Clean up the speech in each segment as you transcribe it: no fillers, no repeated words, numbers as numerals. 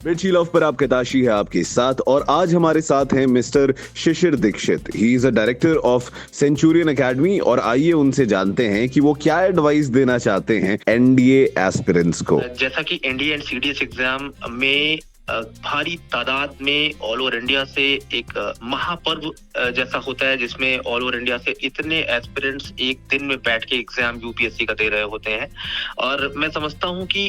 मिर्ची लव पर आपका ताशी है आपके साथ और आज हमारे साथ हैं mister Shishir Dikshit. He is a director of Centurion Academy और आइए उनसे जानते हैं कि वो क्या एडवाइस देना चाहते हैं एनडीए एस्पिरेंट्स को। जैसा कि एनडीए एंड सीडीएस एग्जाम में भारी तादाद में ऑल ओवर इंडिया से एक महापर्व जैसा होता है, जिसमें ऑल ओवर इंडिया से इतने एस्पिरेंट्स एक दिन में बैठ के एग्जाम यूपीएससी का दे रहे होते हैं। और मैं समझता हूं कि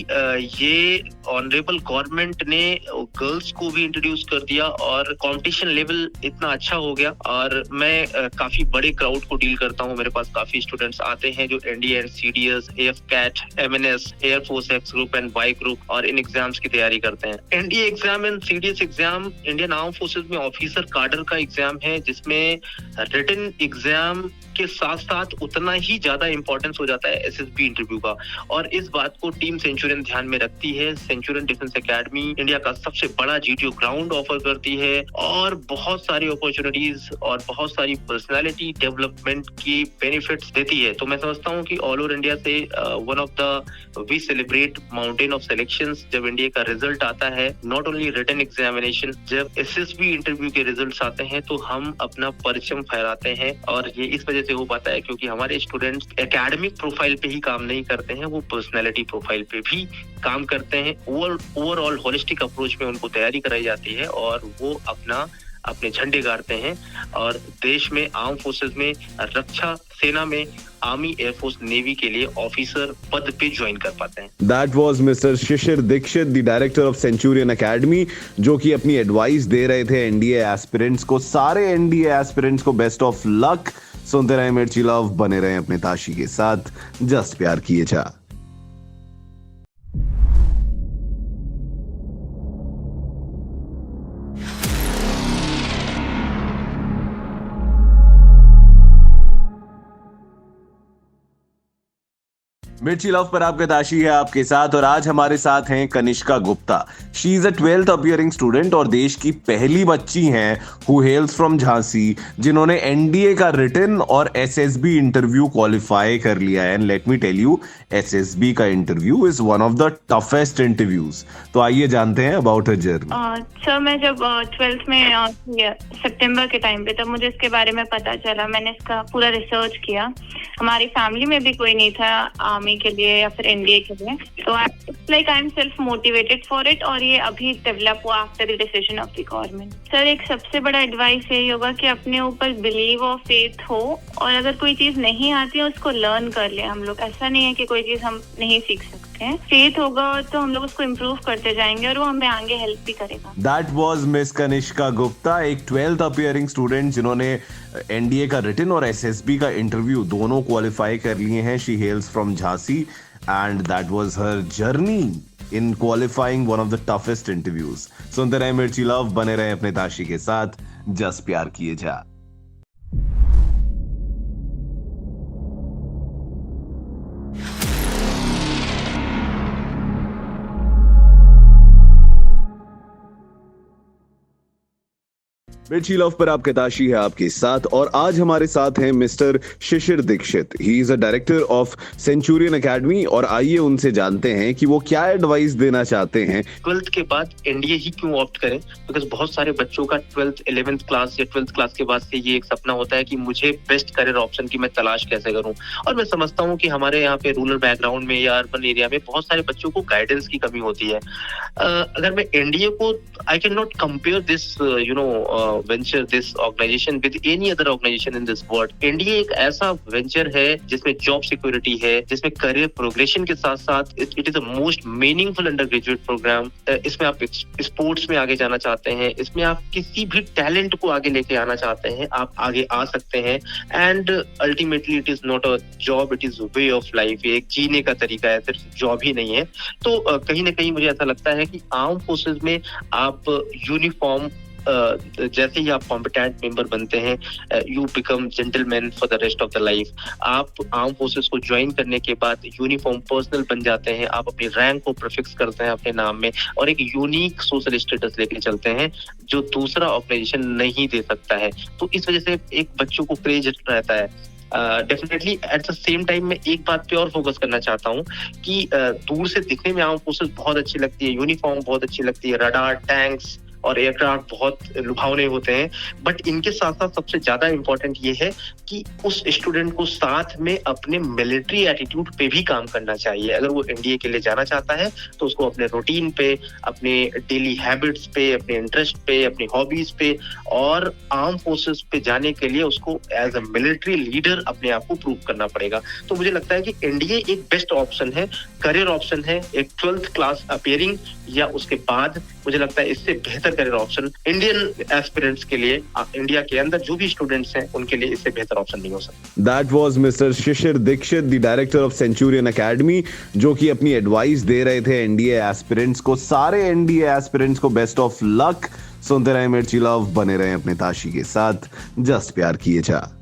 ये ऑनरेबल गवर्नमेंट ने गर्ल्स को भी इंट्रोड्यूस कर दिया और कंपटीशन लेवल इतना अच्छा हो गया। और मैं काफी बड़े क्राउड को डील करता हूं, मेरे पास काफी स्टूडेंट्स आते हैं जो NDA and CDS, AF CAT, MNS, air force X group and Y group और इन एग्जाम्स की तैयारी करते हैं। NDA exam and CDS exam Indian arm forces में ऑफिसर कार्डर का एग्जाम है, जिसमें रिटन एग्जाम के साथ साथ उतना ही ज्यादा इंपॉर्टेंस हो जाता है एसएसबी इंटरव्यू का। और इस बात को टीम सेंचुरियन ध्यान में रखती है। सेंचुरियन डिफेंस एकेडमी इंडिया का सबसे बड़ा जीटीओ ग्राउंड ऑफर करती है और बहुत सारी अपॉर्चुनिटीज और बहुत सारी पर्सनालिटी डेवलपमेंट की बेनिफिट्स देती है। तो मैं समझता हूँ कि ऑल ओवर इंडिया से one of the we celebrate mountain of selections जब इंडिया का रिजल्ट आता है, नॉट ओनली रिटन एग्जामिनेशन, जब एसएसबी इंटरव्यू के रिजल्ट्स आते हैं तो हम अपना परचम फहराते हैं। और ये इस वजह से हो पाता है क्योंकि हमारे स्टूडेंट्स एकेडमिक प्रोफाइल पे ही काम नहीं करते हैं, वो पर्सनैलिटी प्रोफाइल पे भी काम करते हैं। ओवरऑल होलिस्टिक अप्रोच में उनको तैयारी कराई जाती है और वो अपने झंडे गाड़ते हैं और देश में आर्म फोर्सेस में, रक्षा सेना में, आर्मी, एयरफोर्स, नेवी के लिए ऑफिसर पद पे ज्वाइन कर पाते हैं। That was mister Shishir Dikshit, the director of Centurion Academy, जो कि अपनी एडवाइस दे रहे थे एनडीए एस्पिरेंट्स को। सारे एनडीए एस्पिरेंट्स को बेस्ट ऑफ लक। सुनते रहे मिर्ची लव, बने रहे अपने ताशी के साथ। जस्ट प्यार किए जा। मिर्ची लव पर आपका ताशी है आपके साथ और आज हमारे साथ हैं Kanishka Gupta. She is a 12th appearing student और देश की पहली बच्ची हैं हु हेल्स फ्रॉम झांसी, जिन्होंने एनडीए का रिटन और एसएसबी इंटरव्यू क्वालिफाई कर लिया है। And let me tell you, SSB का interview is one of the toughest interviews. तो आइए जानते हैं अबाउट हर जर्नी। सर, मैं जब 12th में सितंबर के टाइम पे, तब मुझे इसके बारे में पता चला। मैंने इसका पूरा रिसर्च किया। हमारी फैमिली में भी कोई नहीं था आर्मी के लिए या फिर एनडीए के लिए, तो like I am self motivated for it और ये अभी डेवलप हुआ after the decision of the government. Sir, एक सबसे बड़ा एडवाइस यही होगा कि अपने ऊपर बिलीव और फेथ हो और अगर कोई चीज नहीं आती है उसको लर्न कर ले। हम लोग, ऐसा नहीं है कि कोई चीज हम नहीं सीख सकते हैं। फेथ होगा तो हम लोग उसको इम्प्रूव करते जाएंगे और वो हमें आगे हेल्प भी करेगा। That was miss Kanishka Gupta, एक 12th अपीयरिंग स्टूडेंट जिन्होंने एनडीए का रिटन और एसएसबी का इंटरव्यू दोनों क्वालिफाई कर लिए हैं। She हेल्स from Jhansi and that was her journey in qualifying one of the toughest interviews. सुनते रहे मिर्ची लव, बने रहे अपने ताशी के साथ। जस्ट प्यार किए जा। मिर्ची लव पर आपका ताशी है आपके साथ और आज हमारे साथ हैं mister Shishir Dikshit. He is a director of Centurion Academy और आइए उनसे जानते हैं कि वो क्या एडवाइस देना चाहते हैं। 12th के बाद एनडीए ही क्यों ऑप्ट करें? बिकॉज बहुत सारे बच्चों का 12th 11th क्लास या 12th क्लास के बाद से ये एक सपना होता है कि मुझे बेस्ट करियर ऑप्शन की मैं तलाश कैसे करूं। और मैं समझता हूं कि हमारे यहाँ पे रूरल बैकग्राउंड में या अर्बन एरिया में बहुत सारे बच्चों को गाइडेंस की कमी होती है। अगर मैं एनडीए को, I can not compare this venture, this organisation with any other organisation in this world. NDA एक ऐसा वेंचर है जिसमें जॉब सिक्योरिटी है, जिसमें करियर प्रोग्रेशन के साथ साथ it is the most meaningful under graduate programme. इसमें आप स्पोर्ट्स में आगे जाना चाहते हैं, इसमें आप किसी भी टैलेंट को आगे लेके आना चाहते हैं, आप आगे आ सकते हैं। And ultimately it is not a job, it is way of life. एक जीने का तरीका है, सिर्फ जॉब ही नहीं है। तो कहीं ना कहीं मुझे ऐसा लगता है कि आर्म फोर्सेस में आप यूनिफॉर्म जैसे ही आप कॉम्पिटेंट मेंबर बनते हैं, you become gentleman for the rest of the life. आप आर्म फोर्सेस को ज्वाइन करने के बाद यूनिफॉर्म पर्सनल बन जाते हैं, आप अपनी रैंक को प्रीफिक्स करते हैं अपने नाम में और एक यूनिक सोशल स्टेटस लेके चलते हैं जो दूसरा ऑर्गेनाइजेशन नहीं दे सकता है। तो इस वजह से एक बच्चों को क्रेज रहता है definitely at the same time मैं एक बात पे और फोकस करना चाहता हूँ कि दूर से दिखने में आर्म्ड फोर्सेस बहुत अच्छी लगती है, यूनिफॉर्म बहुत अच्छी लगती है, रडार, टैंक्स और एयरक्राफ्ट बहुत लुभावने होते हैं, बट इनके साथ साथ सबसे ज्यादा इंपॉर्टेंट ये है कि उस स्टूडेंट को साथ में अपने मिलिट्री एटीट्यूड पे भी काम करना चाहिए। अगर वो एनडीए के लिए जाना चाहता है तो उसको अपने रूटीन पे, अपने डेली हैबिट्स पे, अपने इंटरेस्ट पे, अपनी हॉबीज पे और आर्म फोर्सेस पे जाने के लिए उसको एज अ मिलिट्री लीडर अपने आप को प्रूव करना पड़ेगा। तो मुझे लगता है कि एनडीए एक बेस्ट ऑप्शन है, करियर ऑप्शन है, एक 12th क्लास अपीयरिंग या उसके बाद मुझे लगता है इससे बेहतर करियर ऑप्शन इंडियन एस्पिरेंट्स के लिए, इंडिया के अंदर जो भी स्टूडेंट्स हैं उनके लिए इससे बेहतर ऑप्शन नहीं हो सकता। That was mister Shishir Dikshit, the director of Centurion Academy, जो कि अपनी एडवाइस दे रहे थे एनडीए एस्पिरेंट्स को। सारे एनडीए एस्पिरेंट्स को बेस्ट ऑफ लक। सुनते रहे मिर्ची लव, बने रहे अपने ताशी के साथ। जस्ट प्यार किए जा।